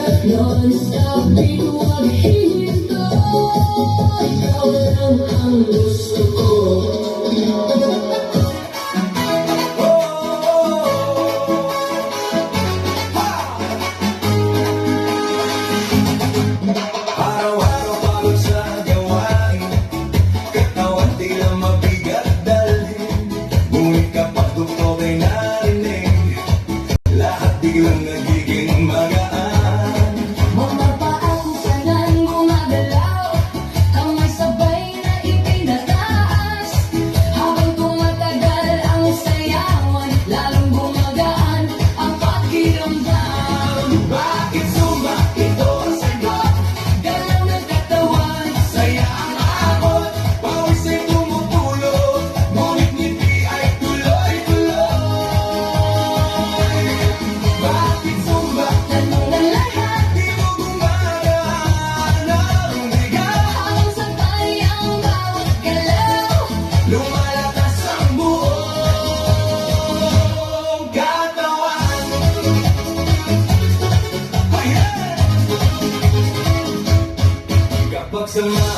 Non-stop di huwag hihinto, ikaw lang ang gusto ko. Araw-araw pagod sa gawain, katawan tila mabigat dalhin. Ngunit kapag gusto kay narinig, lahat biglang nagiging magaan. Mga paang sangan gumagalaw, kamay sabay na itinataas. Habang tumatagal ang sayawan, lalong gumagaan ang pakiramdam. Bakit sumba? Ito ang sagot. Galaw ng katawan, Saya ang abot, pawis ay tumutulog, ngunit ngiti ay tuloy-tuloy. Bakit sumba? tanong ng lahat, Di mo gumagaan ang bigat. habang sabay ang bawat galaw. Lumalakas ang buong katawan. Ayan! Kapag sama